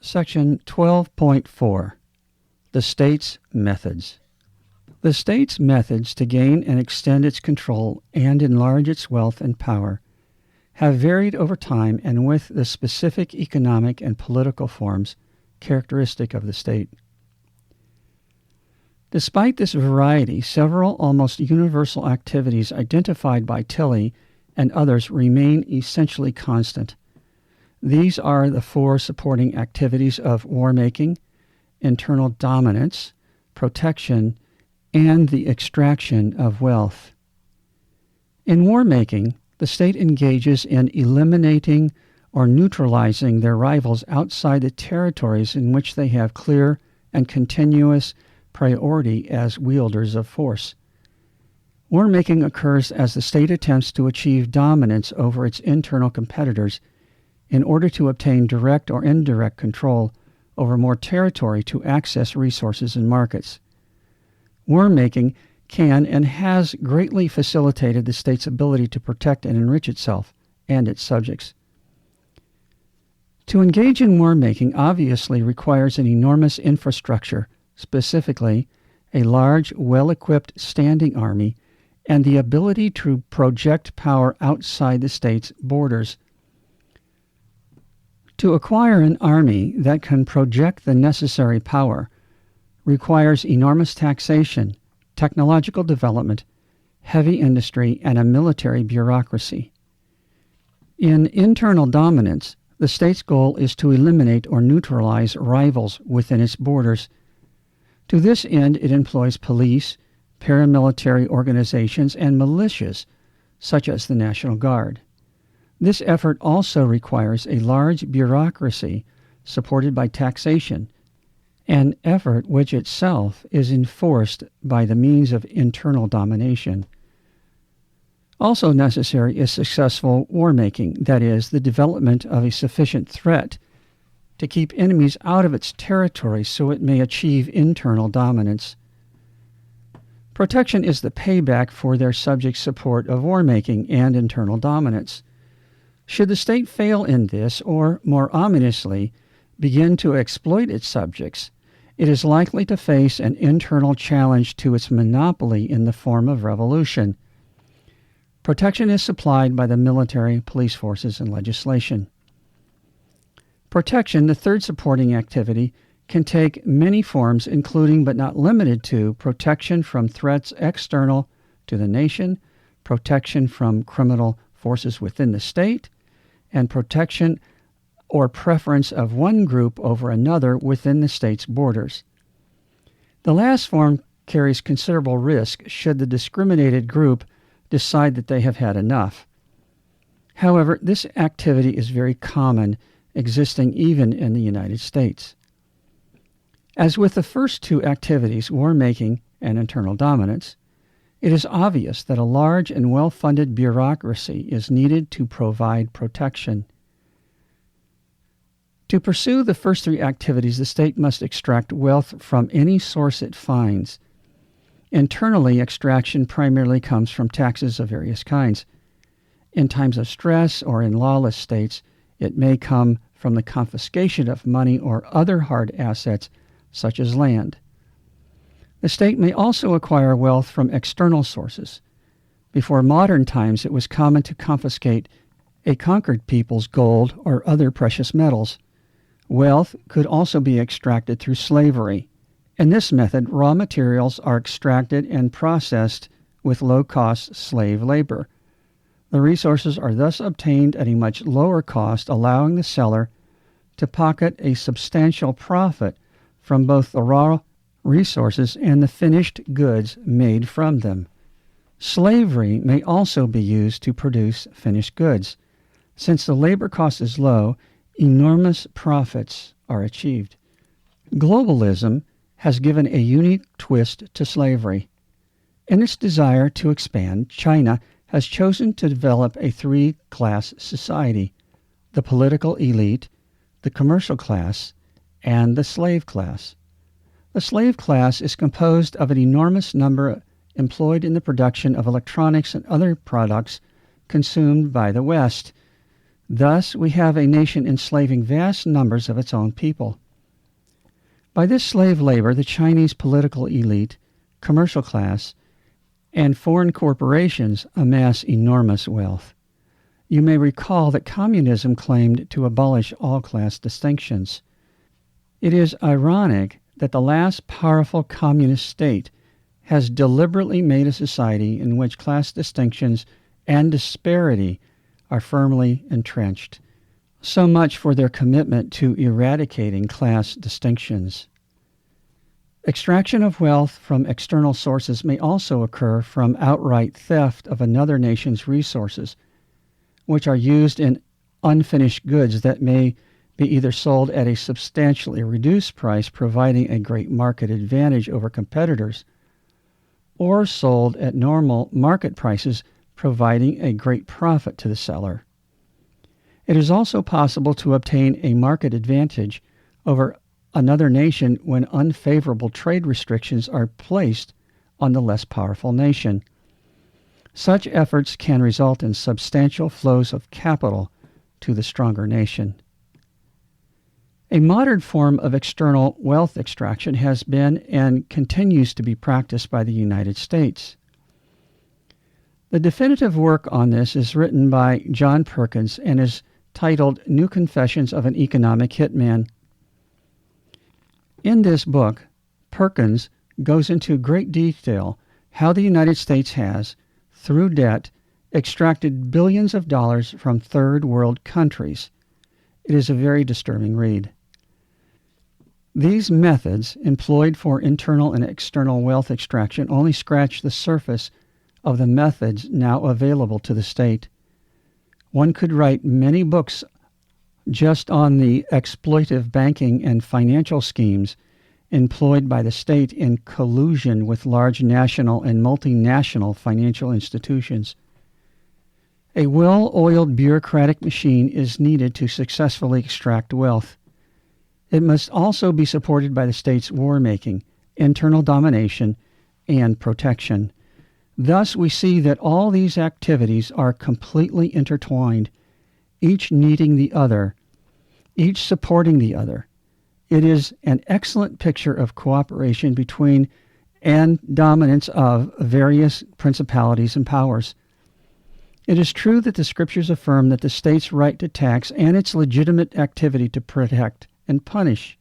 Section 12.4 The State's Methods. The state's methods to gain and extend its control and enlarge its wealth and power have varied over time and with the specific economic and political forms characteristic of the state. Despite this variety, several almost universal activities identified by Tilley and others remain essentially constant. These are the four supporting activities of war-making, internal dominance, protection, and the extraction of wealth. In war-making, the state engages in eliminating or neutralizing their rivals outside the territories in which they have clear and continuous priority as wielders of force. War-making occurs as the state attempts to achieve dominance over its internal competitors in order to obtain direct or indirect control over more territory to access resources and markets. War-making can and has greatly facilitated the state's ability to protect and enrich itself and its subjects. To engage in war-making obviously requires an enormous infrastructure, specifically a large, well-equipped standing army, and the ability to project power outside the state's borders. To acquire an army that can project the necessary power requires enormous taxation, technological development, heavy industry, and a military bureaucracy. In internal dominance, the state's goal is to eliminate or neutralize rivals within its borders. To this end, it employs police, paramilitary organizations, and militias, such as the National Guard. This effort also requires a large bureaucracy supported by taxation, an effort which itself is enforced by the means of internal domination. Also necessary is successful war-making, that is, the development of a sufficient threat to keep enemies out of its territory so it may achieve internal dominance. Protection is the payback for their subjects' support of war-making and internal dominance. Should the state fail in this, or, more ominously, begin to exploit its subjects, it is likely to face an internal challenge to its monopoly in the form of revolution. Protection is supplied by the military, police forces, and legislation. Protection, the third supporting activity, can take many forms, including but not limited to protection from threats external to the nation, protection from criminal forces within the state, and protection or preference of one group over another within the state's borders. The last form carries considerable risk should the discriminated group decide that they have had enough. However, this activity is very common, existing even in the United States. As with the first two activities, war-making and internal dominance, it is obvious that a large and well-funded bureaucracy is needed to provide protection. To pursue the first three activities, the state must extract wealth from any source it finds. Internally, extraction primarily comes from taxes of various kinds. In times of stress or in lawless states, it may come from the confiscation of money or other hard assets, such as land. The state may also acquire wealth from external sources. Before modern times, it was common to confiscate a conquered people's gold or other precious metals. Wealth could also be extracted through slavery. In this method, raw materials are extracted and processed with low-cost slave labor. The resources are thus obtained at a much lower cost, allowing the seller to pocket a substantial profit from both the raw resources and the finished goods made from them. Slavery may also be used to produce finished goods. Since the labor cost is low, enormous profits are achieved. Globalism has given a unique twist to slavery. In its desire to expand, China has chosen to develop a three-class society: the political elite, the commercial class, and the slave class. The slave class is composed of an enormous number employed in the production of electronics and other products consumed by the West. Thus, we have a nation enslaving vast numbers of its own people. By this slave labor, the Chinese political elite, commercial class, and foreign corporations amass enormous wealth. You may recall that communism claimed to abolish all class distinctions. It is ironic that the last powerful communist state has deliberately made a society in which class distinctions and disparity are firmly entrenched. So much for their commitment to eradicating class distinctions. Extraction of wealth from external sources may also occur from outright theft of another nation's resources, which are used in unfinished goods that may be either sold at a substantially reduced price, providing a great market advantage over competitors, or sold at normal market prices, providing a great profit to the seller. It is also possible to obtain a market advantage over another nation when unfavorable trade restrictions are placed on the less powerful nation. Such efforts can result in substantial flows of capital to the stronger nation. A modern form of external wealth extraction has been and continues to be practiced by the United States. The definitive work on this is written by John Perkins and is titled New Confessions of an Economic Hitman. In this book, Perkins goes into great detail how the United States has, through debt, extracted billions of dollars from third world countries. It is a very disturbing read. These methods, employed for internal and external wealth extraction, only scratch the surface of the methods now available to the state. One could write many books just on the exploitive banking and financial schemes employed by the state in collusion with large national and multinational financial institutions. A well-oiled bureaucratic machine is needed to successfully extract wealth. It must also be supported by the state's war-making, internal domination, and protection. Thus, we see that all these activities are completely intertwined, each needing the other, each supporting the other. It is an excellent picture of cooperation between and dominance of various principalities and powers. It is true that the Scriptures affirm that the state's right to tax and its legitimate activity to protect and punish.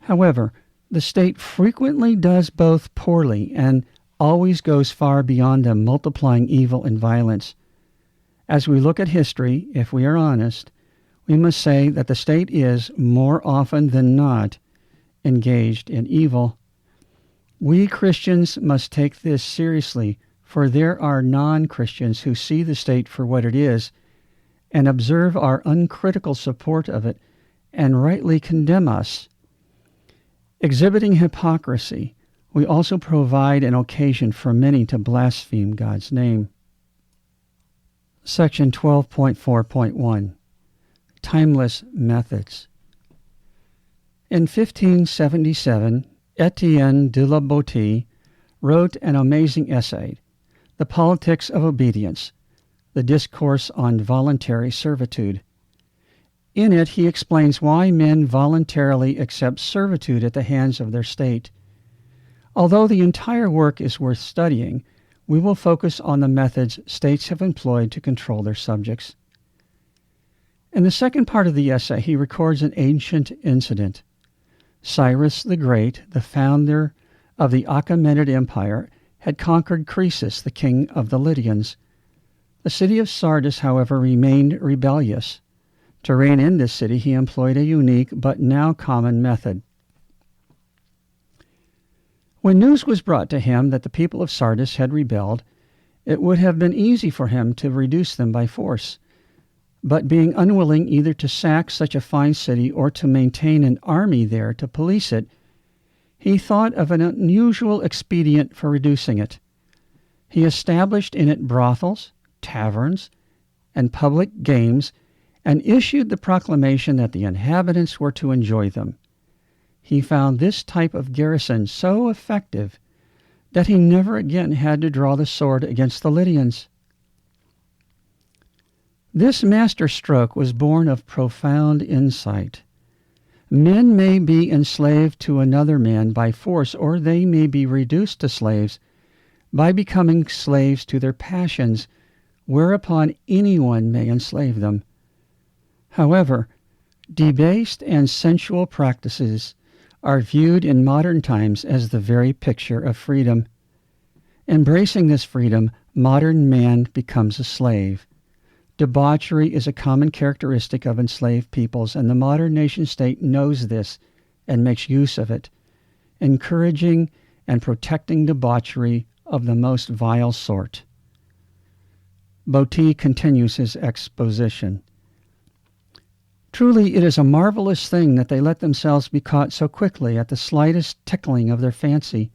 However, the state frequently does both poorly and always goes far beyond them, multiplying evil and violence. As we look at history, if we are honest, we must say that the state is, more often than not, engaged in evil. We Christians must take this seriously, for there are non-Christians who see the state for what it is and observe our uncritical support of it and rightly condemn us. Exhibiting hypocrisy, we also provide an occasion for many to blaspheme God's name. Section 12.4.1 Timeless Methods. In 1577, Etienne de la Boetie wrote an amazing essay, The Politics of Obedience, the Discourse on Voluntary Servitude. In it, he explains why men voluntarily accept servitude at the hands of their state. Although the entire work is worth studying, we will focus on the methods states have employed to control their subjects. In the second part of the essay, he records an ancient incident. Cyrus the Great, the founder of the Achaemenid Empire, had conquered Croesus, the king of the Lydians. The city of Sardis, however, remained rebellious. To reign in this city, he employed a unique but now common method. When news was brought to him that the people of Sardis had rebelled, it would have been easy for him to reduce them by force. But being unwilling either to sack such a fine city or to maintain an army there to police it, he thought of an unusual expedient for reducing it. He established in it brothels, taverns, and public games, and issued the proclamation that the inhabitants were to enjoy them. He found this type of garrison so effective that he never again had to draw the sword against the Lydians. This masterstroke was born of profound insight. Men may be enslaved to another man by force, or they may be reduced to slaves by becoming slaves to their passions, whereupon anyone may enslave them. However, debased and sensual practices are viewed in modern times as the very picture of freedom. Embracing this freedom, modern man becomes a slave. Debauchery is a common characteristic of enslaved peoples, and the modern nation-state knows this and makes use of it, encouraging and protecting debauchery of the most vile sort. Botti continues his exposition. Truly, it is a marvelous thing that they let themselves be caught so quickly at the slightest tickling of their fancy.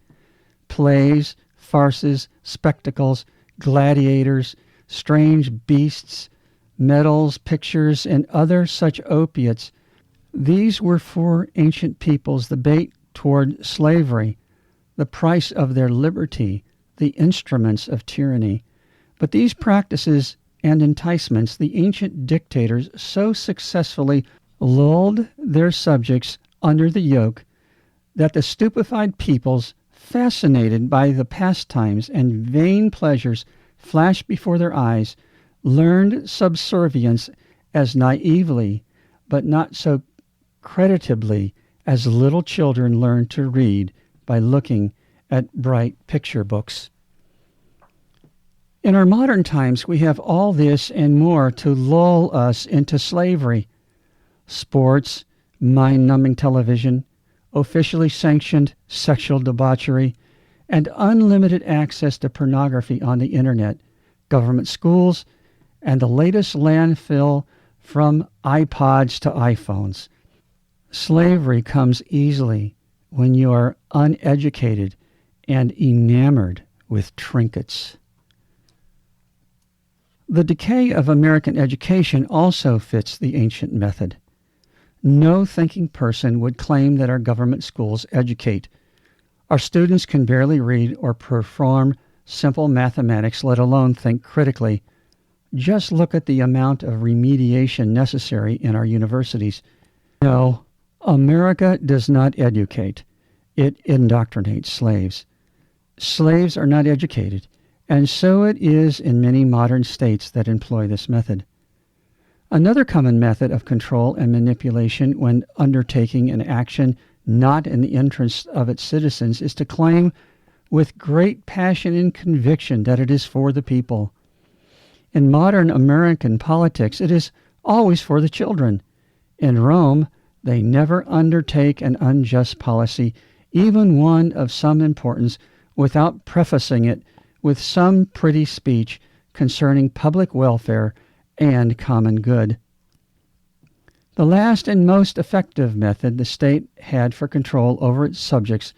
Plays, farces, spectacles, gladiators, strange beasts, medals, pictures, and other such opiates, these were for ancient peoples the bait toward slavery, the price of their liberty, the instruments of tyranny. But these practices and enticements the ancient dictators so successfully lulled their subjects under the yoke that the stupefied peoples, fascinated by the pastimes and vain pleasures flashed before their eyes, learned subservience as naively, but not so creditably, as little children learn to read by looking at bright picture books. In our modern times, we have all this and more to lull us into slavery. Sports, mind-numbing television, officially sanctioned sexual debauchery, and unlimited access to pornography on the internet, government schools, and the latest landfill from iPods to iPhones. Slavery comes easily when you are uneducated and enamored with trinkets. The decay of American education also fits the ancient method. No thinking person would claim that our government schools educate. Our students can barely read or perform simple mathematics, let alone think critically. Just look at the amount of remediation necessary in our universities. No, America does not educate. It indoctrinates slaves. Slaves are not educated, and so it is in many modern states that employ this method. Another common method of control and manipulation when undertaking an action not in the interest of its citizens is to claim with great passion and conviction that it is for the people. In modern American politics, it is always for the children. In Rome, they never undertake an unjust policy, even one of some importance, without prefacing it with some pretty speech concerning public welfare and common good. The last and most effective method the state had for control over its subjects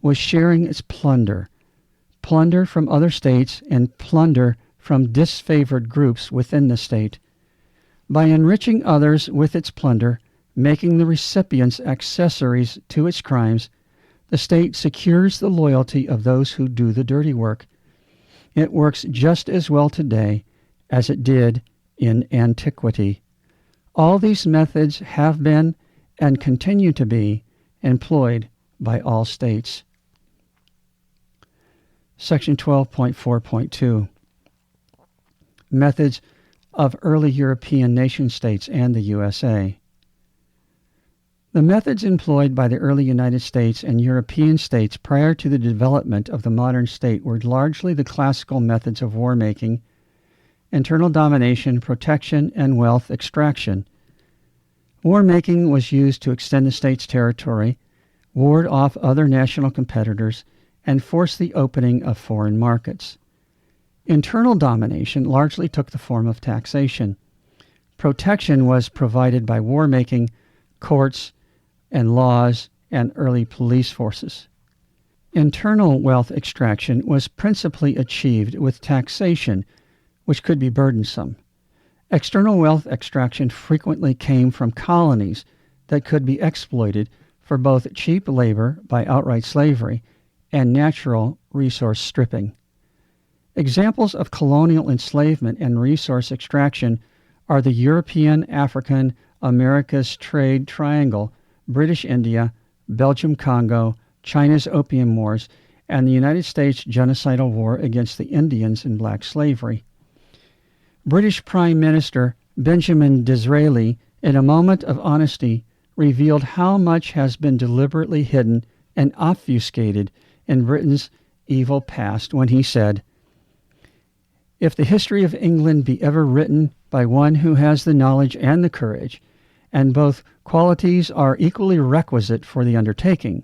was sharing its plunder from other states and plunder from disfavored groups within the state. By enriching others with its plunder, making the recipients accessories to its crimes, the state secures the loyalty of those who do the dirty work. It works just as well today as it did in antiquity. All these methods have been and continue to be employed by all states. Section 12.4.2 Methods of early European nation-states and the USA. The methods employed by the early United States and European states prior to the development of the modern state were largely the classical methods of war-making, internal domination, protection, and wealth extraction. War-making was used to extend the state's territory, ward off other national competitors, and force the opening of foreign markets. Internal domination largely took the form of taxation. Protection was provided by war-making, courts, and laws, and early police forces. Internal wealth extraction was principally achieved with taxation, which could be burdensome. External wealth extraction frequently came from colonies that could be exploited for both cheap labor by outright slavery and natural resource stripping. Examples of colonial enslavement and resource extraction are the European, African, Americas trade triangle, British India, Belgium Congo, China's Opium Wars, and the United States genocidal war against the Indians in black slavery. British Prime Minister Benjamin Disraeli, in a moment of honesty, revealed how much has been deliberately hidden and obfuscated in Britain's evil past when he said, "If the history of England be ever written by one who has the knowledge and the courage, and both qualities are equally requisite for the undertaking,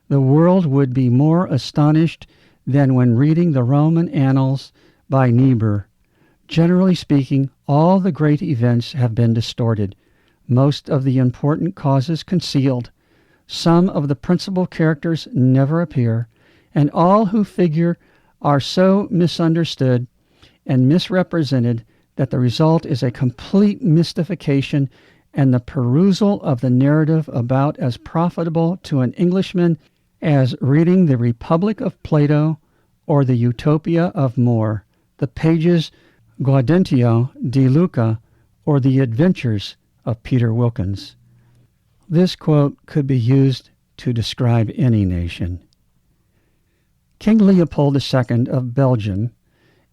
the world would be more astonished than when reading the Roman annals by Niebuhr. Generally speaking, all the great events have been distorted, most of the important causes concealed, some of the principal characters never appear, and all who figure are so misunderstood and misrepresented that the result is a complete mystification and the perusal of the narrative about as profitable to an Englishman as reading the Republic of Plato or the Utopia of More, the pages Gaudentio di Luca, or the Adventures of Peter Wilkins." This quote could be used to describe any nation. King Leopold II of Belgium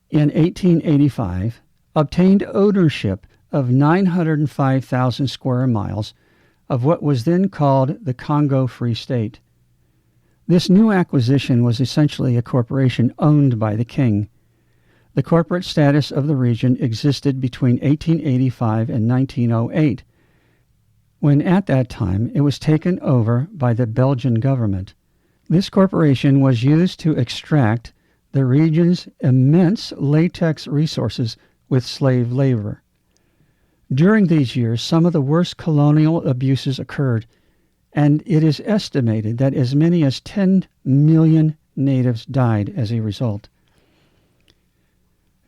in 1885 obtained ownership of 905,000 square miles of what was then called the Congo Free State. This new acquisition was essentially a corporation owned by the king. The corporate status of the region existed between 1885 and 1908, when at that time it was taken over by the Belgian government. This corporation was used to extract the region's immense latex resources with slave labor. During these years, some of the worst colonial abuses occurred, and it is estimated that as many as 10 million natives died as a result.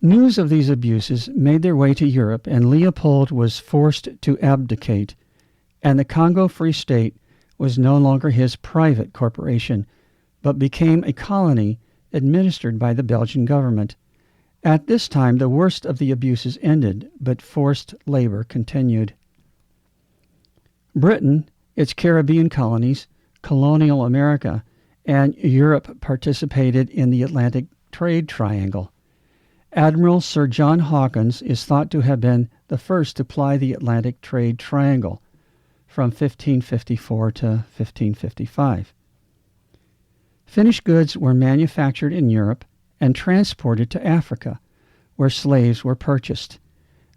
News of these abuses made their way to Europe, and Leopold was forced to abdicate, and the Congo Free State was no longer his private corporation, but became a colony administered by the Belgian government. At this time, the worst of the abuses ended, but forced labor continued. Britain, its Caribbean colonies, colonial America, and Europe participated in the Atlantic Trade Triangle. Admiral Sir John Hawkins is thought to have been the first to ply the Atlantic Trade Triangle from 1554 to 1555. Finished goods were manufactured in Europe and transported to Africa, where slaves were purchased.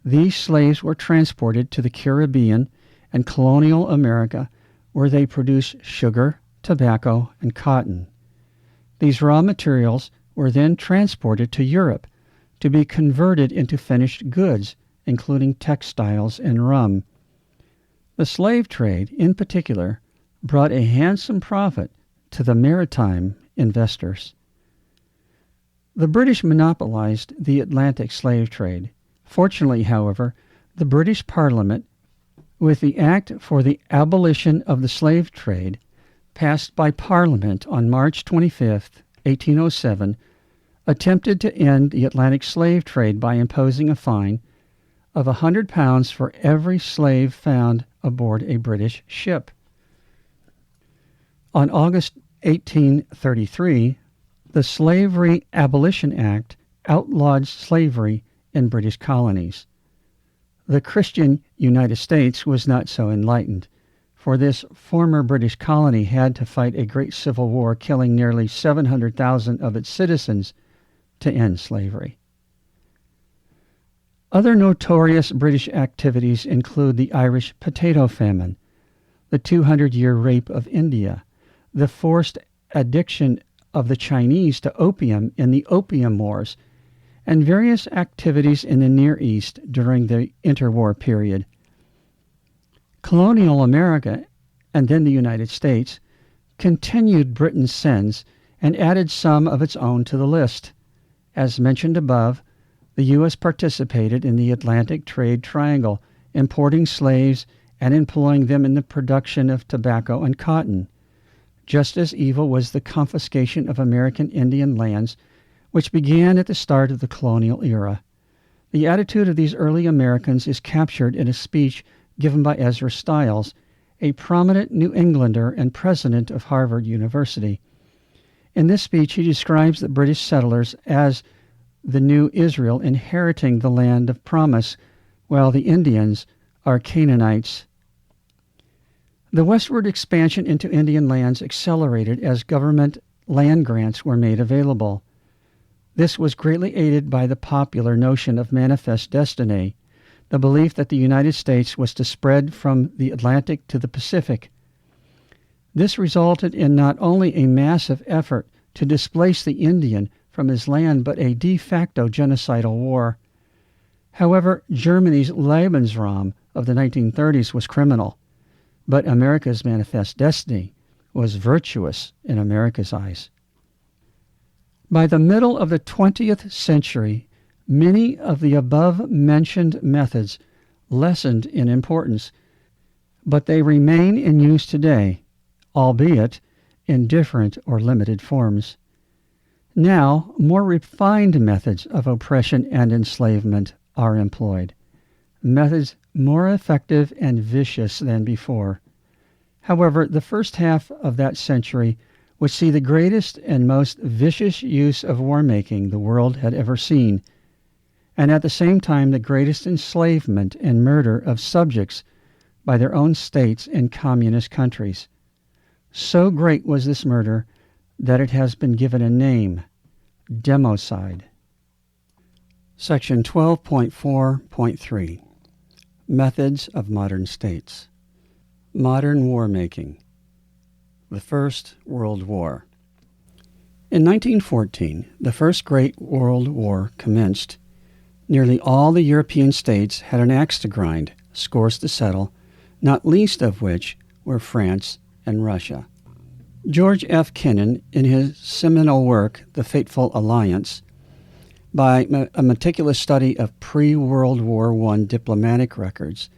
These slaves were transported to the Caribbean and colonial America, where they produced sugar, tobacco, and cotton. These raw materials were then transported to Europe to be converted into finished goods, including textiles and rum. The slave trade, in particular, brought a handsome profit to the maritime investors. The British monopolized the Atlantic slave trade. Fortunately, however, the British Parliament, with the Act for the Abolition of the Slave Trade, passed by Parliament on March 25, 1807, attempted to end the Atlantic slave trade by imposing a fine of £100 for every slave found aboard a British ship. On August 1833, the Slavery Abolition Act outlawed slavery in British colonies. The Christian United States was not so enlightened, for this former British colony had to fight a great civil war, killing nearly 700,000 of its citizens to end slavery. Other notorious British activities include the Irish potato famine, the 200-year rape of India, the forced addiction of the Chinese to opium in the Opium Wars, and various activities in the Near East during the interwar period. Colonial America, and then the United States, continued Britain's sins and added some of its own to the list. As mentioned above, the U.S. participated in the Atlantic Trade Triangle, importing slaves and employing them in the production of tobacco and cotton. Just as evil was the confiscation of American Indian lands, which began at the start of the colonial era. The attitude of these early Americans is captured in a speech given by Ezra Stiles, a prominent New Englander and president of Harvard University. In this speech, he describes the British settlers as the new Israel inheriting the land of promise, while the Indians are Canaanites. The westward expansion into Indian lands accelerated as government land grants were made available. This was greatly aided by the popular notion of manifest destiny, the belief that the United States was to spread from the Atlantic to the Pacific. This resulted in not only a massive effort to displace the Indian from his land, but a de facto genocidal war. However, Germany's Lebensraum of the 1930s was criminal, but America's manifest destiny was virtuous in America's eyes. By the middle of the 20th century, many of the above-mentioned methods lessened in importance, but they remain in use today, albeit in different or limited forms. Now, more refined methods of oppression and enslavement are employed, methods more effective and vicious than before. However, the first half of that century would see the greatest and most vicious use of war-making the world had ever seen, and at the same time the greatest enslavement and murder of subjects by their own states and communist countries. So great was this murder that it has been given a name, democide. Section 12.4.3 Methods of Modern States. Modern War-Making. The First World War. In 1914, the First Great World War commenced. Nearly all the European states had an axe to grind, scores to settle, not least of which were France and Russia. George F. Kennan, in his seminal work, The Fateful Alliance, by a meticulous study of pre-World War I diplomatic records,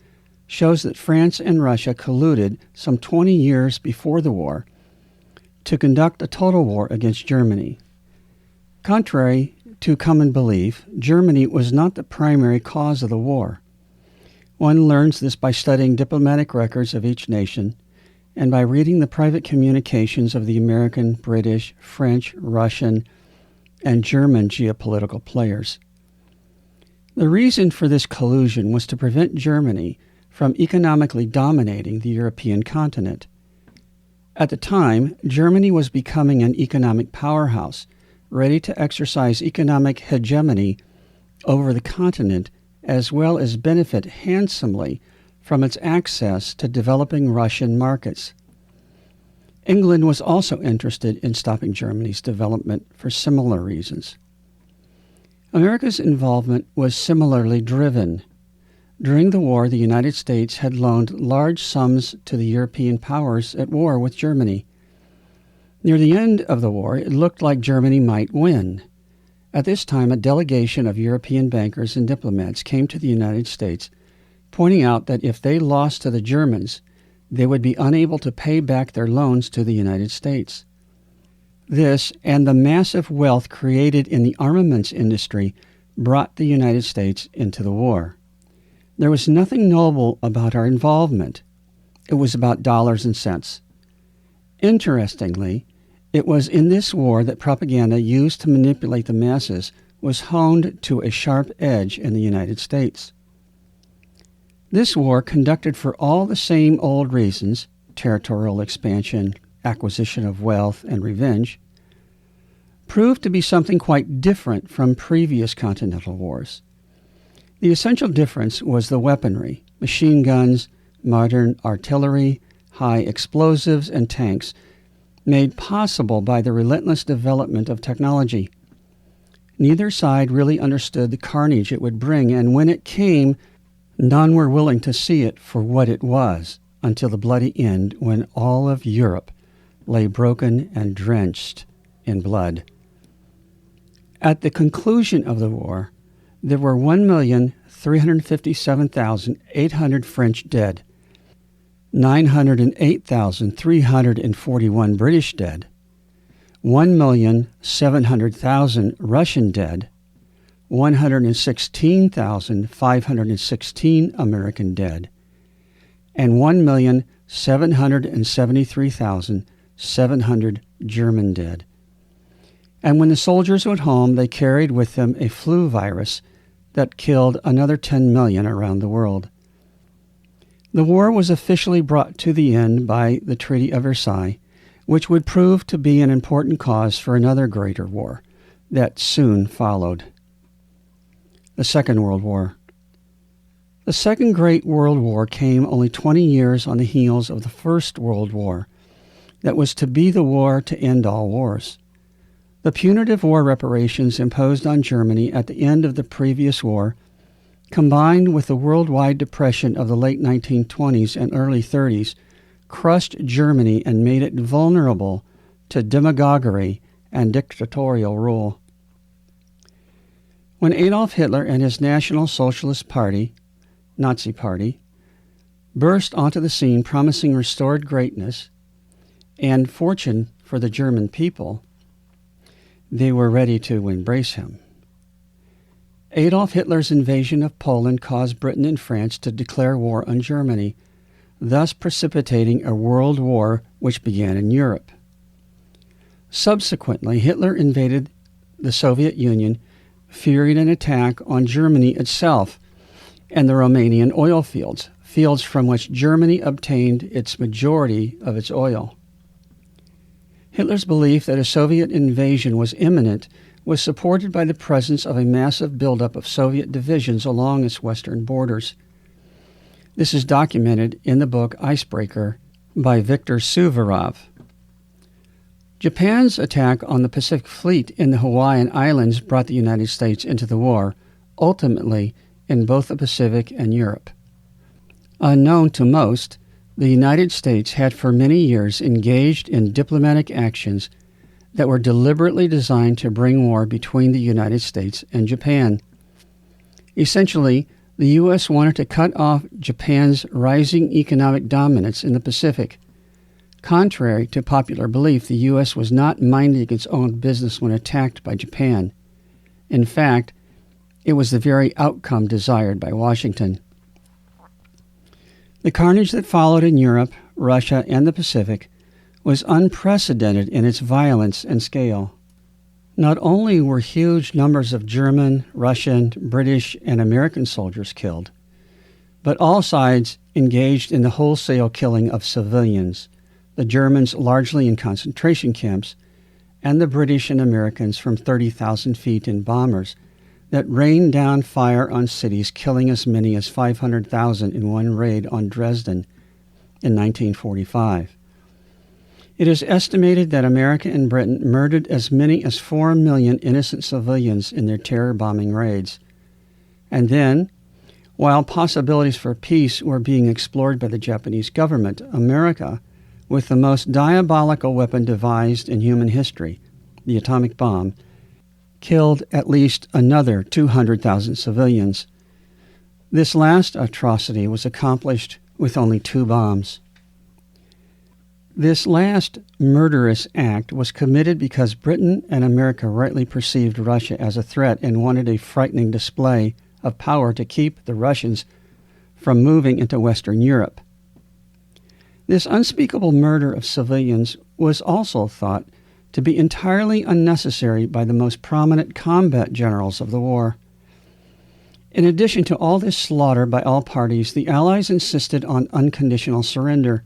shows that France and Russia colluded some 20 years before the war to conduct a total war against Germany. Contrary to common belief, Germany was not the primary cause of the war. One learns this by studying diplomatic records of each nation and by reading the private communications of the American, British, French, Russian, and German geopolitical players. The reason for this collusion was to prevent Germany from economically dominating the European continent. At the time, Germany was becoming an economic powerhouse, ready to exercise economic hegemony over the continent, as well as benefit handsomely from its access to developing Russian markets. England was also interested in stopping Germany's development for similar reasons. America's involvement was similarly driven. During the war, the United States had loaned large sums to the European powers at war with Germany. Near the end of the war, it looked like Germany might win. At this time, a delegation of European bankers and diplomats came to the United States, pointing out that if they lost to the Germans, they would be unable to pay back their loans to the United States. This and the massive wealth created in the armaments industry brought the United States into the war. There was nothing noble about our involvement. It was about dollars and cents. Interestingly, it was in this war that propaganda used to manipulate the masses was honed to a sharp edge in the United States. This war, conducted for all the same old reasons, territorial expansion, acquisition of wealth, and revenge, proved to be something quite different from previous continental wars. The essential difference was the weaponry: machine guns, modern artillery, high explosives, and tanks, made possible by the relentless development of technology. Neither side really understood the carnage it would bring, and when it came, none were willing to see it for what it was, until the bloody end when all of Europe lay broken and drenched in blood. At the conclusion of the war, there were 1,357,800 French dead, 908,341 British dead, 1,700,000 Russian dead, 116,516 American dead, and 1,773,700 German dead. And when the soldiers went home, they carried with them a flu virus that killed another 10 million around the world. The war was officially brought to the end by the Treaty of Versailles, which would prove to be an important cause for another greater war that soon followed. The Second World War. The Second Great World War came only 20 years on the heels of the First World War, that was to be the war to end all wars. The punitive war reparations imposed on Germany at the end of the previous war, combined with the worldwide depression of the late 1920s and early 30s, crushed Germany and made it vulnerable to demagoguery and dictatorial rule. When Adolf Hitler and his National Socialist Party, Nazi Party, burst onto the scene promising restored greatness and fortune for the German people, they were ready to embrace him. Adolf Hitler's invasion of Poland caused Britain and France to declare war on Germany, thus precipitating a world war which began in Europe. Subsequently, Hitler invaded the Soviet Union, fearing an attack on Germany itself and the Romanian oil fields, fields from which Germany obtained its majority of its oil. Hitler's belief that a Soviet invasion was imminent was supported by the presence of a massive buildup of Soviet divisions along its western borders. This is documented in the book Icebreaker by Viktor Suvorov. Japan's attack on the Pacific Fleet in the Hawaiian Islands brought the United States into the war, ultimately in both the Pacific and Europe. Unknown to most, the United States had for many years engaged in diplomatic actions that were deliberately designed to bring war between the United States and Japan. Essentially, the U.S. wanted to cut off Japan's rising economic dominance in the Pacific. Contrary to popular belief, the U.S. was not minding its own business when attacked by Japan. In fact, it was the very outcome desired by Washington. The carnage that followed in Europe, Russia, and the Pacific was unprecedented in its violence and scale. Not only were huge numbers of German, Russian, British, and American soldiers killed, but all sides engaged in the wholesale killing of civilians, the Germans largely in concentration camps, and the British and Americans from 30,000 feet in bombers that rained down fire on cities, killing as many as 500,000 in one raid on Dresden in 1945. It is estimated that America and Britain murdered as many as 4 million innocent civilians in their terror-bombing raids. And then, while possibilities for peace were being explored by the Japanese government, America, with the most diabolical weapon devised in human history, the atomic bomb, killed at least another 200,000 civilians. This last atrocity was accomplished with only 2 bombs. This last murderous act was committed because Britain and America rightly perceived Russia as a threat and wanted a frightening display of power to keep the Russians from moving into Western Europe. This unspeakable murder of civilians was also thought to be entirely unnecessary by the most prominent combat generals of the war. In addition to all this slaughter by all parties, the Allies insisted on unconditional surrender.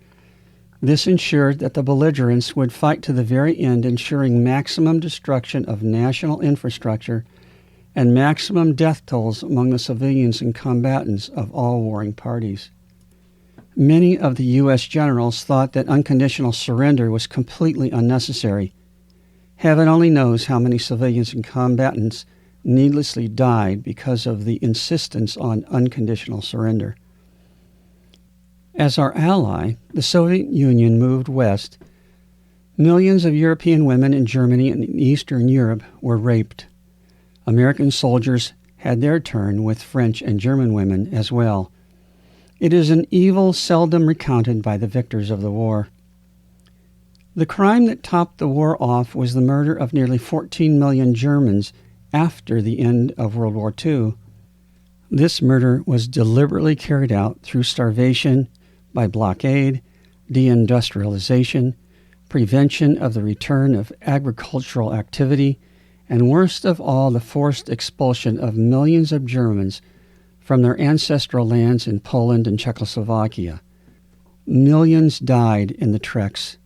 This ensured that the belligerents would fight to the very end, ensuring maximum destruction of national infrastructure and maximum death tolls among the civilians and combatants of all warring parties. Many of the U.S. generals thought that unconditional surrender was completely unnecessary. Heaven only knows how many civilians and combatants needlessly died because of the insistence on unconditional surrender. As our ally, the Soviet Union moved west. Millions of European women in Germany and in Eastern Europe were raped. American soldiers had their turn with French and German women as well. It is an evil seldom recounted by the victors of the war. The crime that topped the war off was the murder of nearly 14 million Germans after the end of World War II, this murder was deliberately carried out through starvation, by blockade, deindustrialization, prevention of the return of agricultural activity, and worst of all, the forced expulsion of millions of Germans from their ancestral lands in Poland and Czechoslovakia. Millions died in the treks.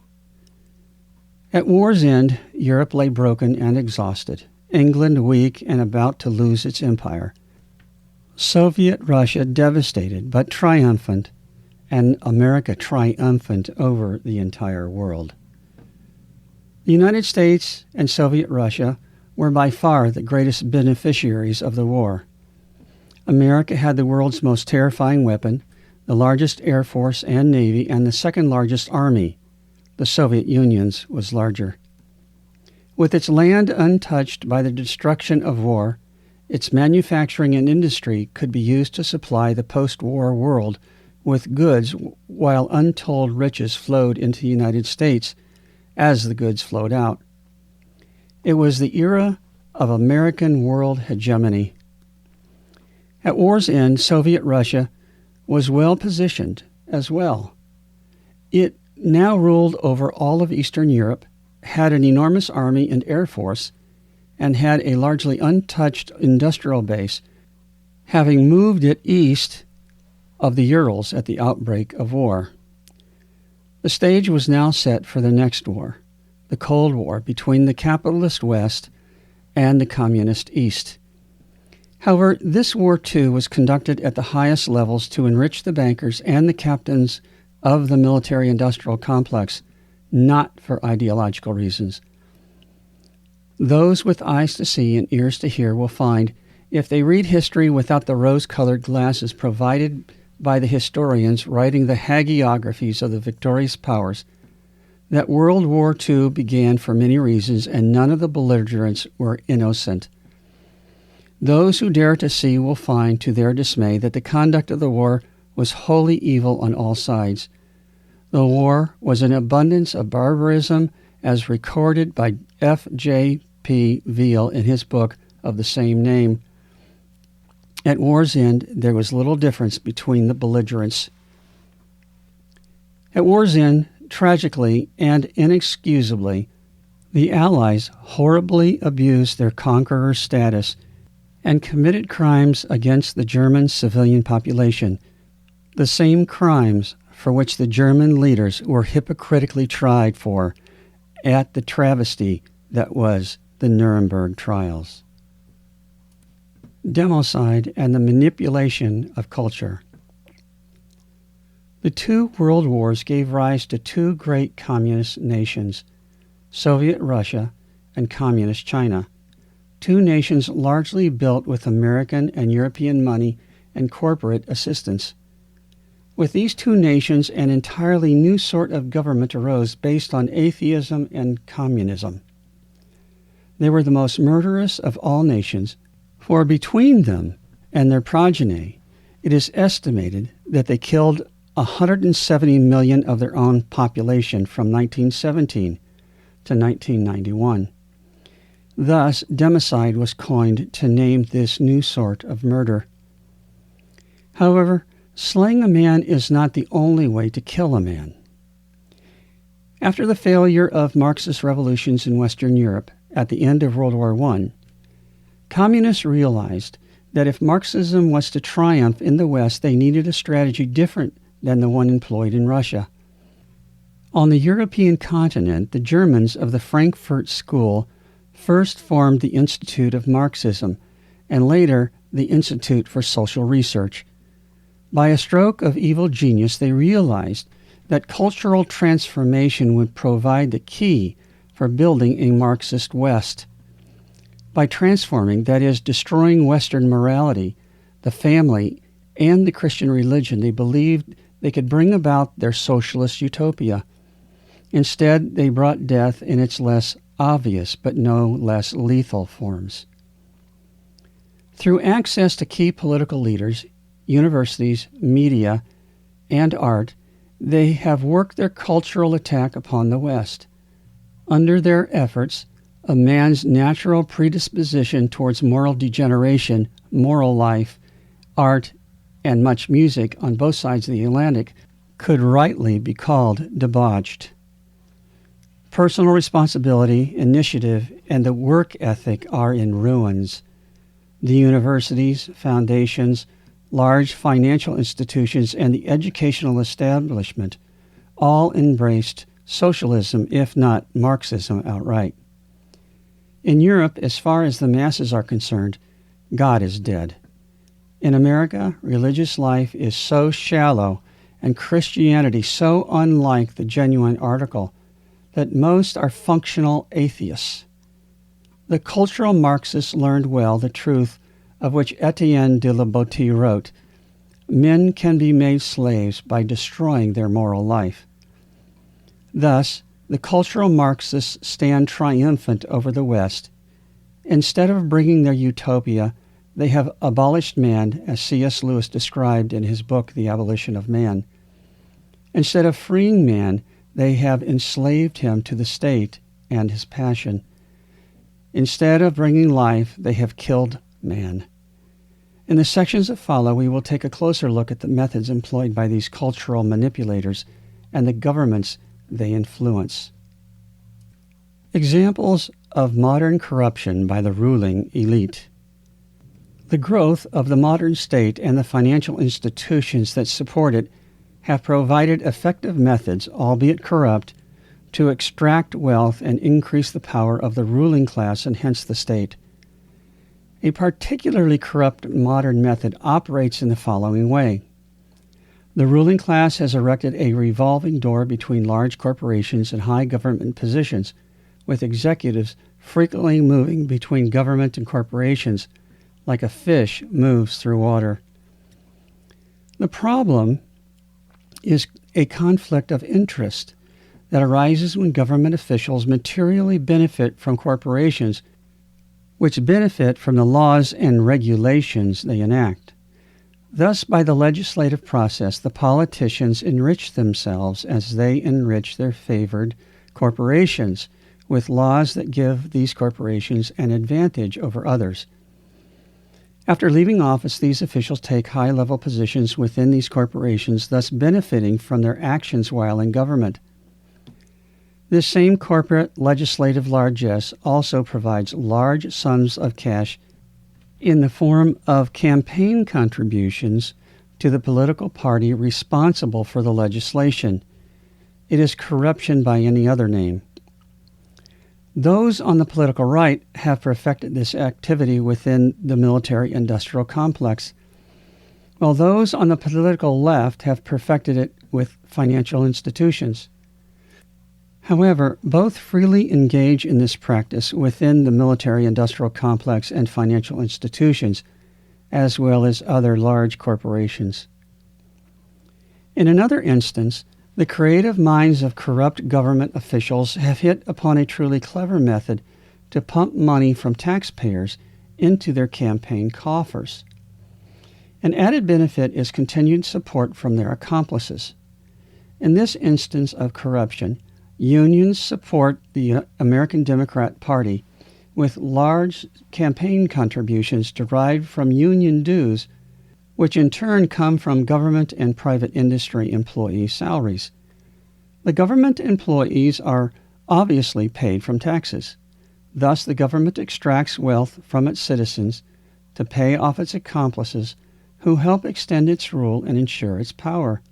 At war's end, Europe lay broken and exhausted, England weak and about to lose its empire, Soviet Russia devastated but triumphant, and America triumphant over the entire world. The United States and Soviet Russia were by far the greatest beneficiaries of the war. America had the world's most terrifying weapon, the largest air force and navy, and the second largest army. The Soviet Union's was larger. With its land untouched by the destruction of war, its manufacturing and industry could be used to supply the post-war world with goods while untold riches flowed into the United States as the goods flowed out. It was the era of American world hegemony. At war's end, Soviet Russia was well positioned as well. It now ruled over all of Eastern Europe, had an enormous army and air force, and had a largely untouched industrial base, having moved it east of the Urals at the outbreak of war. The stage was now set for the next war, the Cold War between the capitalist West and the communist East. However, this war too was conducted at the highest levels to enrich the bankers and the captains of the military-industrial complex, not for ideological reasons. Those with eyes to see and ears to hear will find, if they read history without the rose-colored glasses provided by the historians writing the hagiographies of the victorious powers, that World War II began for many reasons and none of the belligerents were innocent. Those who dare to see will find, to their dismay, that the conduct of the war was wholly evil on all sides. The war was an abundance of barbarism, as recorded by F.J.P. Veal in his book of the same name. At war's end, there was little difference between the belligerents. At war's end, tragically and inexcusably, the Allies horribly abused their conqueror status and committed crimes against the German civilian population, the same crimes for which the German leaders were hypocritically tried for at the travesty that was the Nuremberg trials. Democide and the manipulation of culture. The two world wars gave rise to two great communist nations, Soviet Russia and Communist China, two nations largely built with American and European money and corporate assistance. With these two nations, an entirely new sort of government arose based on atheism and communism. They were the most murderous of all nations, for between them and their progeny, it is estimated that they killed 170 million of their own population from 1917 to 1991. Thus, democide was coined to name this new sort of murder. However, slaying a man is not the only way to kill a man. After the failure of Marxist revolutions in Western Europe at the end of World War I, communists realized that if Marxism was to triumph in the West, they needed a strategy different than the one employed in Russia. On the European continent, the Germans of the Frankfurt School first formed the Institute of Marxism, and later the Institute for Social Research. By a stroke of evil genius, they realized that cultural transformation would provide the key for building a Marxist West. By transforming, that is, destroying Western morality, the family, and the Christian religion, they believed they could bring about their socialist utopia. Instead, they brought death in its less obvious but no less lethal forms. Through access to key political leaders, universities, media, and art, they have worked their cultural attack upon the West. Under their efforts, of man's natural predisposition towards moral degeneration, moral life, art, and much music on both sides of the Atlantic could rightly be called debauched. Personal responsibility, initiative, and the work ethic are in ruins. The universities, foundations, large financial institutions, and the educational establishment all embraced socialism, if not Marxism outright. In Europe, as far as the masses are concerned, God is dead. In America, religious life is so shallow and Christianity so unlike the genuine article that most are functional atheists. The cultural Marxists learned well the truth of which Etienne de la Boétie wrote, "Men can be made slaves by destroying their moral life." Thus, the cultural Marxists stand triumphant over the West. Instead of bringing their utopia, they have abolished man, as C.S. Lewis described in his book, The Abolition of Man. Instead of freeing man, they have enslaved him to the state and his passion. Instead of bringing life, they have killed man. In the sections that follow, we will take a closer look at the methods employed by these cultural manipulators and the governments they influence. Examples of modern corruption by the ruling elite. The growth of the modern state and the financial institutions that support it have provided effective methods, albeit corrupt, to extract wealth and increase the power of the ruling class and hence the state. A particularly corrupt modern method operates in the following way. The ruling class has erected a revolving door between large corporations and high government positions, with executives frequently moving between government and corporations, like a fish moves through water. The problem is a conflict of interest that arises when government officials materially benefit from corporations, which benefit from the laws and regulations they enact. Thus, by the legislative process, the politicians enrich themselves as they enrich their favored corporations with laws that give these corporations an advantage over others. After leaving office, these officials take high-level positions within these corporations, thus benefiting from their actions while in government. This same corporate legislative largesse also provides large sums of cash in the form of campaign contributions to the political party responsible for the legislation. It is corruption by any other name. Those on the political right have perfected this activity within the military-industrial complex, while those on the political left have perfected it with financial institutions. However, both freely engage in this practice within the military-industrial complex and financial institutions, as well as other large corporations. In another instance, the creative minds of corrupt government officials have hit upon a truly clever method to pump money from taxpayers into their campaign coffers. An added benefit is continued support from their accomplices. In this instance of corruption, unions support the American Democrat Party with large campaign contributions derived from union dues, which in turn come from government and private industry employee salaries. The government employees are obviously paid from taxes. Thus, the government extracts wealth from its citizens to pay off its accomplices who help extend its rule and ensure its power.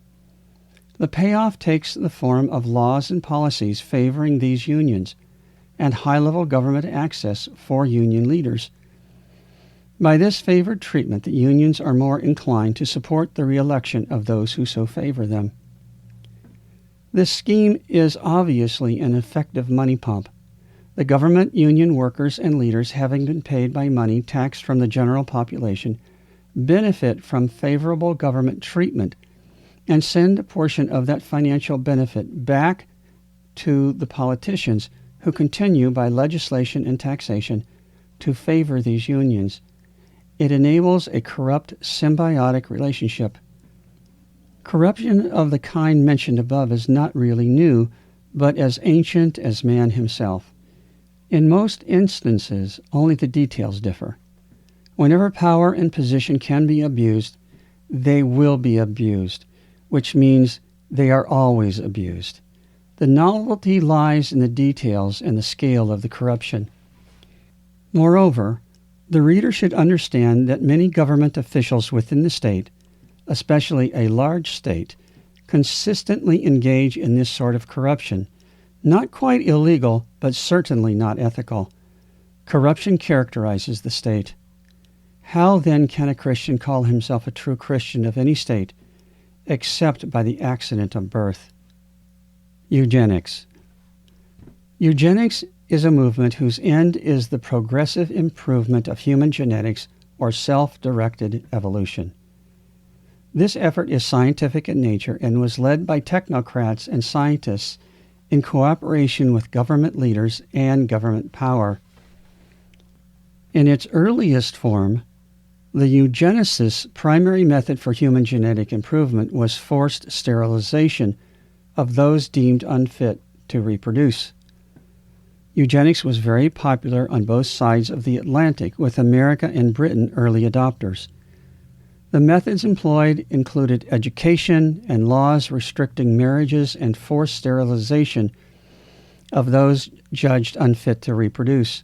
The payoff takes the form of laws and policies favoring these unions and high-level government access for union leaders. By this favored treatment, the unions are more inclined to support the re-election of those who so favor them. This scheme is obviously an effective money pump. The government, union workers, and leaders, having been paid by money taxed from the general population, benefit from favorable government treatment and send a portion of that financial benefit back to the politicians who continue by legislation and taxation to favor these unions. It enables a corrupt symbiotic relationship. Corruption of the kind mentioned above is not really new, but as ancient as man himself. In most instances, only the details differ. Whenever power and position can be abused, they will be abused, which means they are always abused. The novelty lies in the details and the scale of the corruption. Moreover, the reader should understand that many government officials within the state, especially a large state, consistently engage in this sort of corruption, not quite illegal, but certainly not ethical. Corruption characterizes the state. How then can a Christian call himself a true Christian of any state, except by the accident of birth? Eugenics. Eugenics is a movement whose end is the progressive improvement of human genetics or self-directed evolution. This effort is scientific in nature and was led by technocrats and scientists in cooperation with government leaders and government power. In its earliest form, the eugenesis primary method for human genetic improvement was forced sterilization of those deemed unfit to reproduce. Eugenics was very popular on both sides of the Atlantic, with America and Britain early adopters. The methods employed included education and laws restricting marriages and forced sterilization of those judged unfit to reproduce.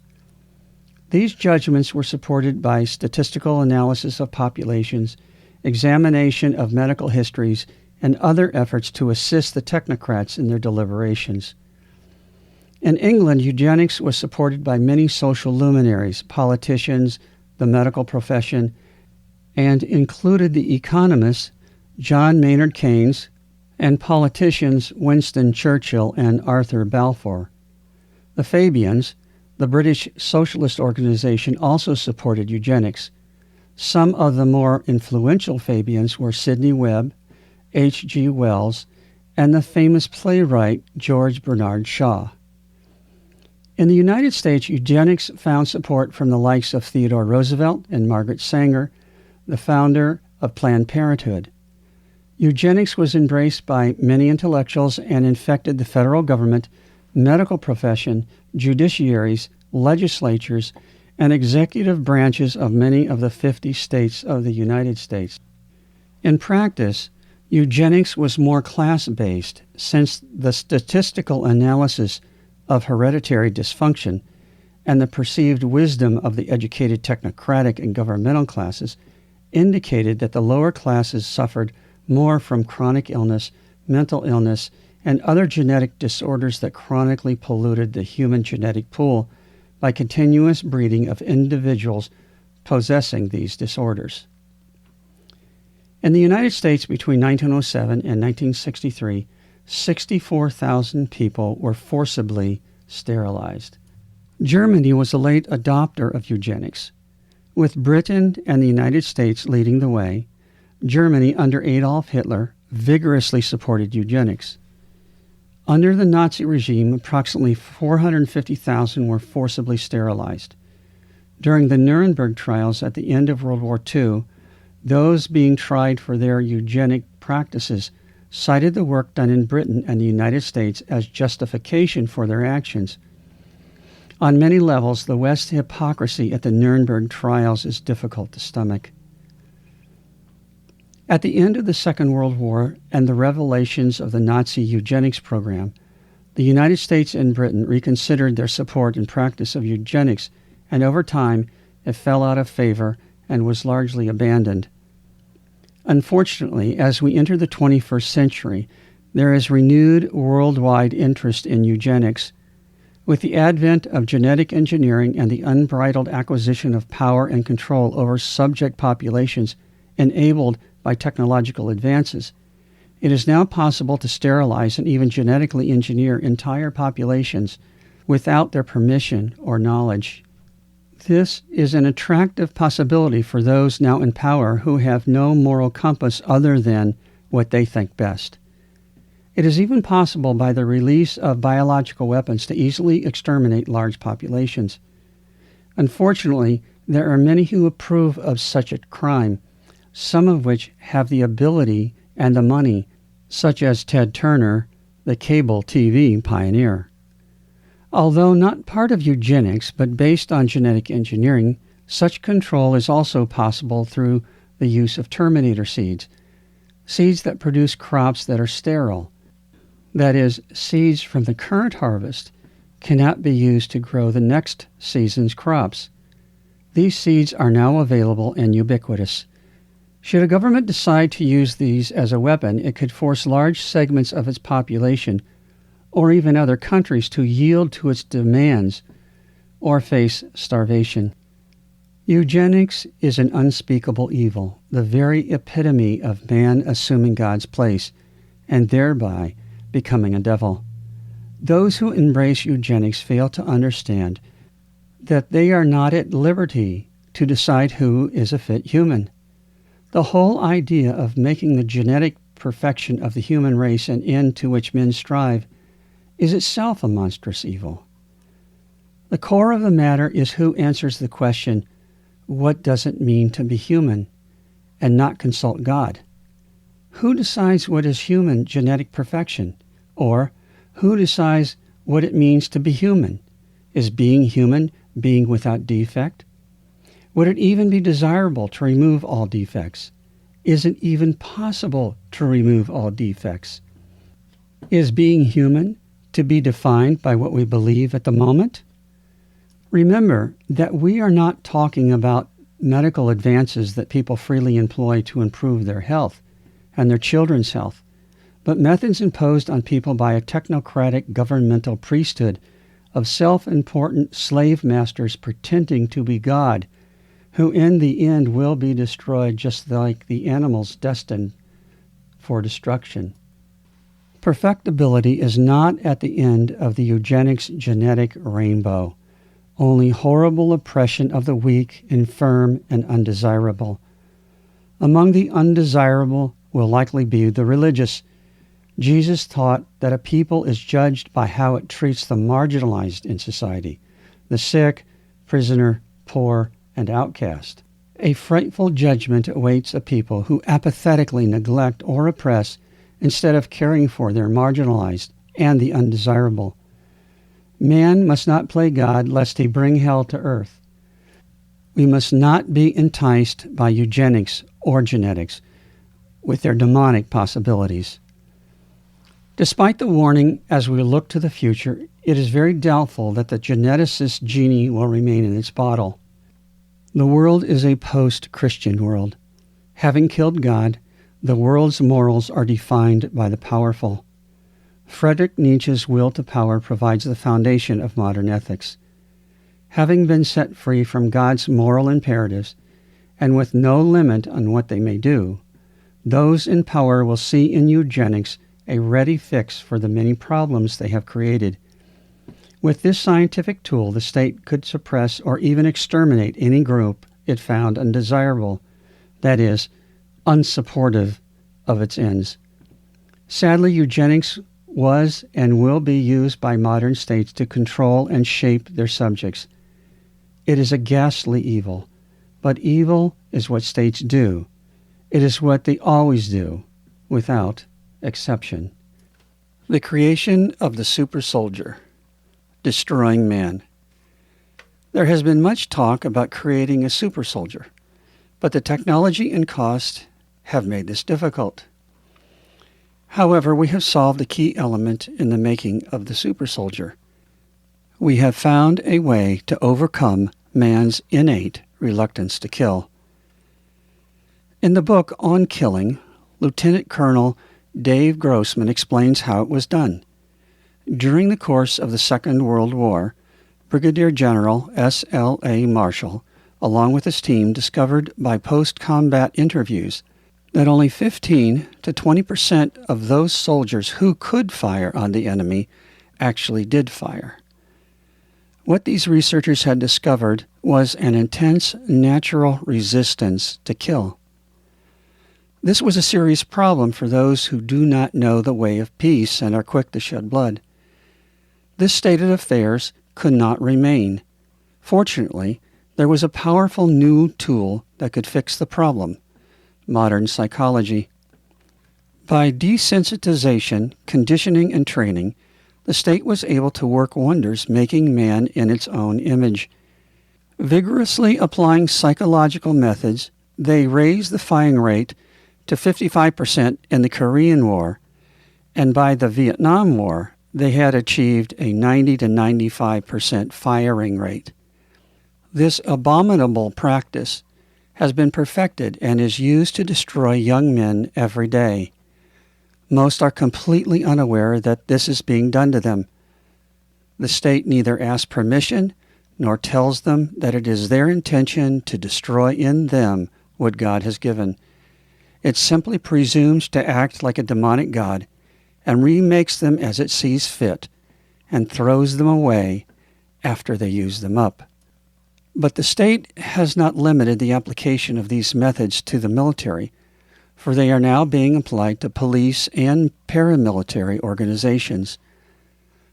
These judgments were supported by statistical analysis of populations, examination of medical histories, and other efforts to assist the technocrats in their deliberations. In England, eugenics was supported by many social luminaries, politicians, the medical profession, and included the economists John Maynard Keynes and politicians Winston Churchill and Arthur Balfour. The Fabians, the British Socialist organization, also supported eugenics. Some of the more influential Fabians were Sidney Webb, H.G. Wells, and the famous playwright George Bernard Shaw. In the United States, eugenics found support from the likes of Theodore Roosevelt and Margaret Sanger, the founder of Planned Parenthood. Eugenics was embraced by many intellectuals and infected the federal government, medical profession, judiciaries, legislatures, and executive branches of many of the 50 states of the United States. In practice, eugenics was more class-based, since the statistical analysis of hereditary dysfunction and the perceived wisdom of the educated technocratic and governmental classes indicated that the lower classes suffered more from chronic illness, mental illness, and other genetic disorders that chronically polluted the human genetic pool by continuous breeding of individuals possessing these disorders. In the United States between 1907 and 1963, 64,000 people were forcibly sterilized. Germany was a late adopter of eugenics. With Britain and the United States leading the way, Germany under Adolf Hitler vigorously supported eugenics. Under the Nazi regime, approximately 450,000 were forcibly sterilized. During the Nuremberg trials at the end of World War II, those being tried for their eugenic practices cited the work done in Britain and the United States as justification for their actions. On many levels, the West's hypocrisy at the Nuremberg trials is difficult to stomach. At the end of the Second World War and the revelations of the Nazi eugenics program, the United States and Britain reconsidered their support and practice of eugenics, and over time it fell out of favor and was largely abandoned. Unfortunately, as we enter the 21st century, there is renewed worldwide interest in eugenics. With the advent of genetic engineering and the unbridled acquisition of power and control over subject populations enabled by technological advances, it is now possible to sterilize and even genetically engineer entire populations without their permission or knowledge. This is an attractive possibility for those now in power who have no moral compass other than what they think best. It is even possible by the release of biological weapons to easily exterminate large populations. Unfortunately, there are many who approve of such a crime, some of which have the ability and the money, such as Ted Turner, the cable TV pioneer. Although not part of eugenics, but based on genetic engineering, such control is also possible through the use of terminator seeds, seeds that produce crops that are sterile. That is, seeds from the current harvest cannot be used to grow the next season's crops. These seeds are now available and ubiquitous. Should a government decide to use these as a weapon, it could force large segments of its population or even other countries to yield to its demands or face starvation. Eugenics is an unspeakable evil, the very epitome of man assuming God's place and thereby becoming a devil. Those who embrace eugenics fail to understand that they are not at liberty to decide who is a fit human. The whole idea of making the genetic perfection of the human race an end to which men strive is itself a monstrous evil. The core of the matter is who answers the question, what does it mean to be human, and not consult God? Who decides what is human genetic perfection? Or who decides what it means to be human? Is being human being without defect? Would it even be desirable to remove all defects? Is it even possible to remove all defects? Is being human to be defined by what we believe at the moment? Remember that we are not talking about medical advances that people freely employ to improve their health and their children's health, but methods imposed on people by a technocratic governmental priesthood of self-important slave masters pretending to be God, who in the end will be destroyed just like the animals destined for destruction. Perfectibility is not at the end of the eugenics genetic rainbow, only horrible oppression of the weak, infirm, and undesirable. Among the undesirable will likely be the religious. Jesus taught that a people is judged by how it treats the marginalized in society, the sick, prisoner, poor, and outcast. A frightful judgment awaits a people who apathetically neglect or oppress instead of caring for their marginalized and the undesirable. Man must not play God lest he bring hell to earth. We must not be enticed by eugenics or genetics with their demonic possibilities. Despite the warning as we look to the future, it is very doubtful that the geneticist's genie will remain in its bottle. The world is a post-Christian world. Having killed God, the world's morals are defined by the powerful. Friedrich Nietzsche's will to power provides the foundation of modern ethics. Having been set free from God's moral imperatives, and with no limit on what they may do, those in power will see in eugenics a ready fix for the many problems they have created. With this scientific tool, the state could suppress or even exterminate any group it found undesirable, that is, unsupportive of its ends. Sadly, eugenics was and will be used by modern states to control and shape their subjects. It is a ghastly evil, but evil is what states do. It is what they always do, without exception. The creation of the super soldier, destroying man. There has been much talk about creating a super soldier, but the technology and cost have made this difficult. However, we have solved the key element in the making of the super soldier. We have found a way to overcome man's innate reluctance to kill. In the book On Killing, Lieutenant Colonel Dave Grossman explains how it was done. During the course of the Second World War, Brigadier General S.L.A. Marshall, along with his team, discovered by post-combat interviews that only 15 to 20% of those soldiers who could fire on the enemy actually did fire. What these researchers had discovered was an intense natural resistance to kill. This was a serious problem for those who do not know the way of peace and are quick to shed blood. This state of affairs could not remain. Fortunately, there was a powerful new tool that could fix the problem: modern psychology. By desensitization, conditioning, and training, the state was able to work wonders, making man in its own image. Vigorously applying psychological methods, they raised the firing rate to 55% in the Korean War, and by the Vietnam War, they had achieved a 90 to 95% firing rate. This abominable practice has been perfected and is used to destroy young men every day. Most are completely unaware that this is being done to them. The state neither asks permission nor tells them that it is their intention to destroy in them what God has given. It simply presumes to act like a demonic god and remakes them as it sees fit and throws them away after they use them up. But the state has not limited the application of these methods to the military, for they are now being applied to police and paramilitary organizations.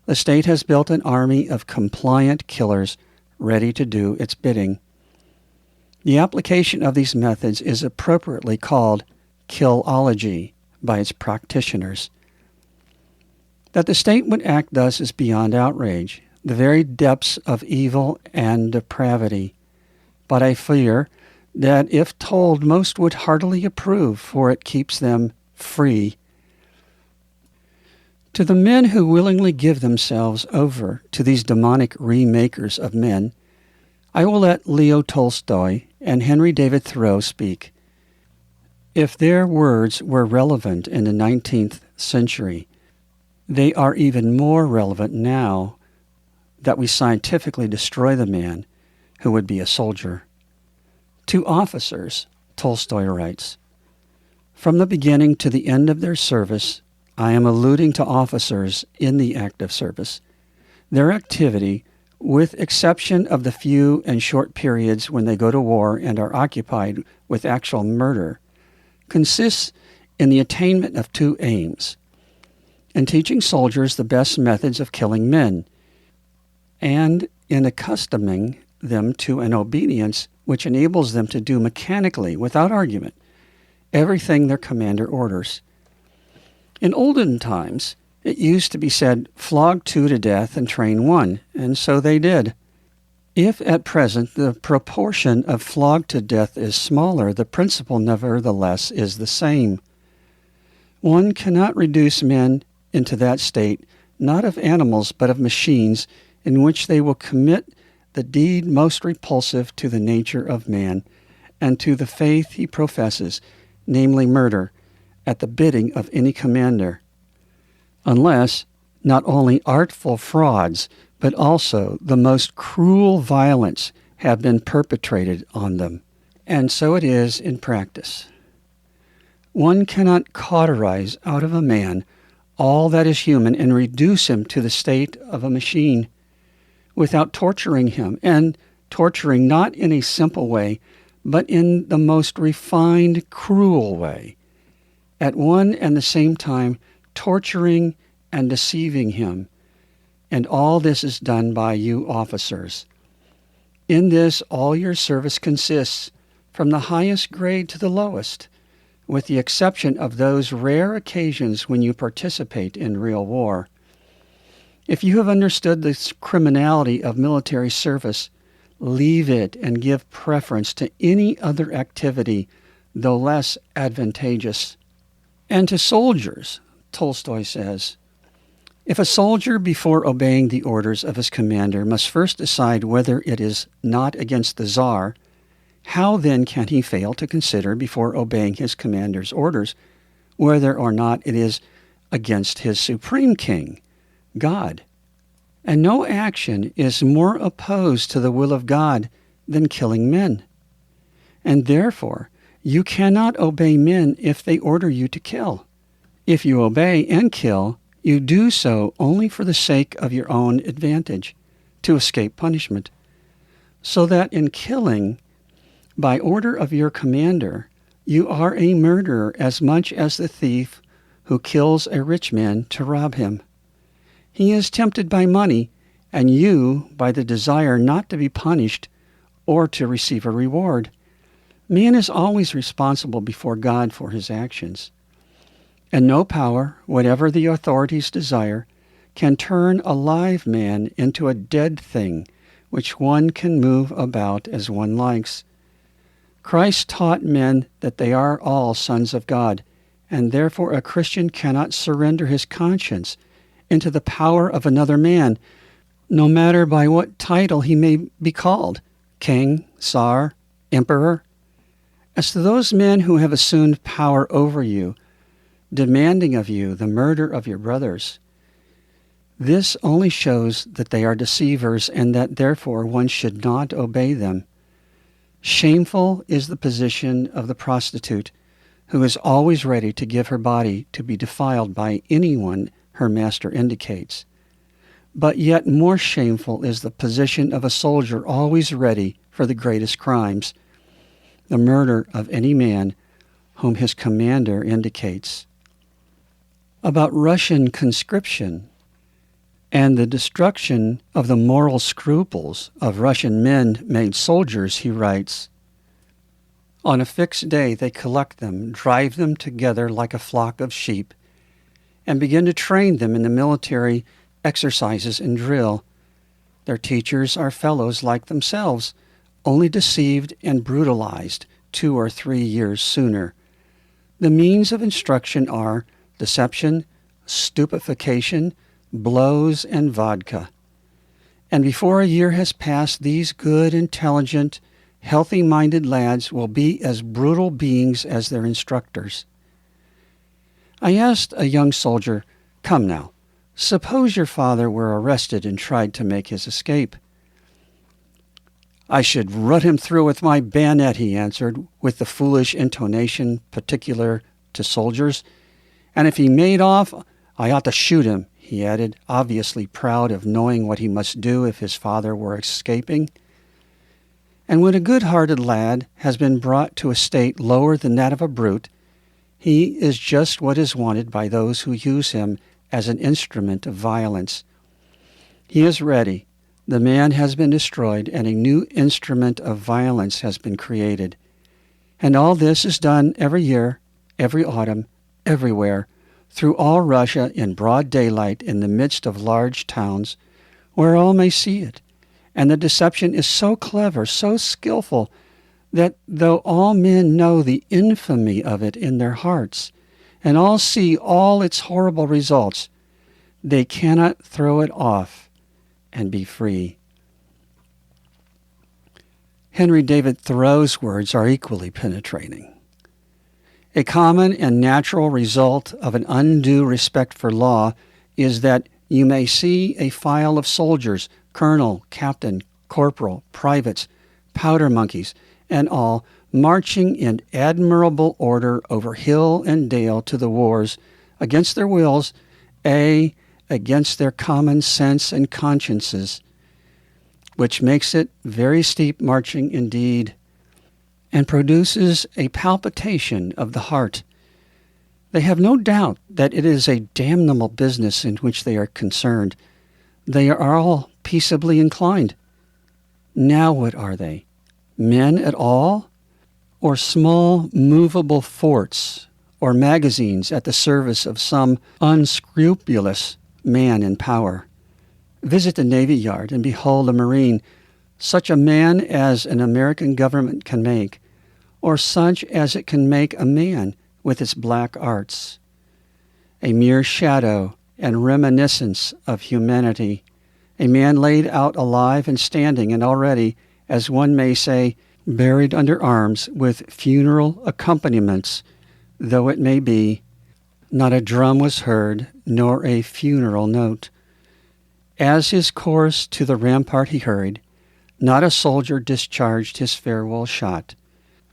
The state has built an army of compliant killers ready to do its bidding. The application of these methods is appropriately called killology by its practitioners. That the state would act thus is beyond outrage, the very depths of evil and depravity. But I fear that if told, most would heartily approve, for it keeps them free. To the men who willingly give themselves over to these demonic remakers of men, I will let Leo Tolstoy and Henry David Thoreau speak. If their words were relevant in the 19th century, they are even more relevant now that we scientifically destroy the man who would be a soldier. To officers, Tolstoy writes, "From the beginning to the end of their service, I am alluding to officers in the active service. Their activity, with exception of the few and short periods when they go to war and are occupied with actual murder, consists in the attainment of two aims: in teaching soldiers the best methods of killing men, and in accustoming them to an obedience which enables them to do mechanically, without argument, everything their commander orders. In olden times, it used to be said, 'Flog two to death and train one,' and so they did. If at present the proportion of flogged to death is smaller, the principle nevertheless is the same. One cannot reduce men into that state, not of animals, but of machines, in which they will commit the deed most repulsive to the nature of man and to the faith he professes, namely murder, at the bidding of any commander, unless not only artful frauds, but also the most cruel violence have been perpetrated on them. And so it is in practice. One cannot cauterize out of a man all that is human and reduce him to the state of a machine without torturing him, and torturing not in a simple way, but in the most refined, cruel way, at one and the same time torturing and deceiving him. And all this is done by you officers. In this all your service consists, from the highest grade to the lowest, with the exception of those rare occasions when you participate in real war. If you have understood the criminality of military service, leave it and give preference to any other activity, though less advantageous. And to soldiers, Tolstoy says, if a soldier, before obeying the orders of his commander, must first decide whether it is not against the Tsar, how then can he fail to consider, before obeying his commander's orders, whether or not it is against his supreme king, God? And no action is more opposed to the will of God than killing men. And therefore, you cannot obey men if they order you to kill. If you obey and kill, you do so only for the sake of your own advantage, to escape punishment. So that in killing, by order of your commander, you are a murderer as much as the thief who kills a rich man to rob him. He is tempted by money, and you by the desire not to be punished or to receive a reward. Man is always responsible before God for his actions. And no power, whatever the authorities desire, can turn a live man into a dead thing, which one can move about as one likes. Christ taught men that they are all sons of God, and therefore a Christian cannot surrender his conscience into the power of another man, no matter by what title he may be called, king, czar, emperor. As to those men who have assumed power over you, demanding of you the murder of your brothers, this only shows that they are deceivers and that therefore one should not obey them. Shameful is the position of the prostitute, who is always ready to give her body to be defiled by anyone her master indicates. But yet more shameful is the position of a soldier always ready for the greatest crimes, the murder of any man whom his commander indicates. About Russian conscription and the destruction of the moral scruples of Russian men made soldiers, he writes, "On a fixed day they collect them, drive them together like a flock of sheep, and begin to train them in the military exercises and drill. Their teachers are fellows like themselves, only deceived and brutalized 2 or 3 years sooner. The means of instruction are deception, stupefaction, blows, and vodka. And before a year has passed, these good, intelligent, healthy-minded lads will be as brutal beings as their instructors." I asked a young soldier, "Come now, suppose your father were arrested and tried to make his escape." "I should run him through with my bayonet," he answered, with the foolish intonation particular to soldiers. "And if he made off, I ought to shoot him," he added, obviously proud of knowing what he must do if his father were escaping. And when a good-hearted lad has been brought to a state lower than that of a brute, he is just what is wanted by those who use him as an instrument of violence. He is ready. The man has been destroyed, and a new instrument of violence has been created. And all this is done every year, every autumn, everywhere, through all Russia in broad daylight in the midst of large towns, where all may see it. And the deception is so clever, so skillful, that though all men know the infamy of it in their hearts, and all see all its horrible results, they cannot throw it off and be free. Henry David Thoreau's words are equally penetrating. A common and natural result of an undue respect for law is that you may see a file of soldiers, colonel, captain, corporal, privates, powder monkeys, and all marching in admirable order over hill and dale to the wars, against their wills, against their common sense and consciences, which makes it very steep marching indeed, and produces a palpitation of the heart. They have no doubt that it is a damnable business in which they are concerned. They are all peaceably inclined. Now what are they? Men at all? Or small movable forts or magazines at the service of some unscrupulous man in power? Visit the Navy Yard and behold a Marine, such a man as an American government can make, or such as it can make a man with its black arts. A mere shadow and reminiscence of humanity, a man laid out alive and standing, and already, as one may say, buried under arms with funeral accompaniments, though it may be, not a drum was heard, nor a funeral note. As his course to the rampart he hurried, not a soldier discharged his farewell shot,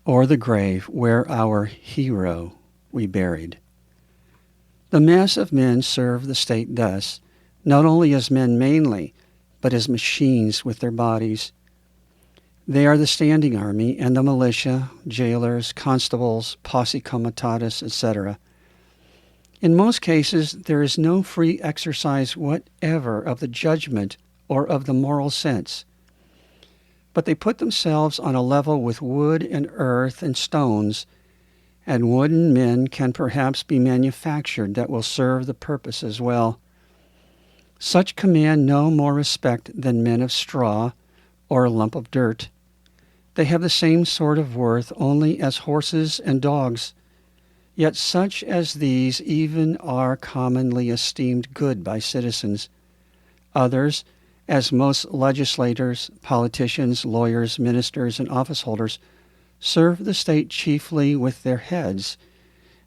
or the grave where our hero we buried. The mass of men serve the state thus, not only as men mainly, but as machines with their bodies. They are the standing army and the militia, jailers, constables, posse comitatus, etc. In most cases, there is no free exercise whatever of the judgment or of the moral sense. But they put themselves on a level with wood and earth and stones, and wooden men can perhaps be manufactured that will serve the purpose as well. Such command no more respect than men of straw or a lump of dirt. They have the same sort of worth only as horses and dogs. Yet such as these even are commonly esteemed good by citizens. Others, as most legislators, politicians, lawyers, ministers, and office holders, serve the state chiefly with their heads,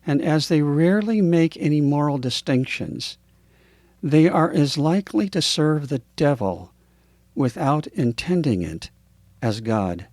and as they rarely make any moral distinctions, they are as likely to serve the devil without intending it as God.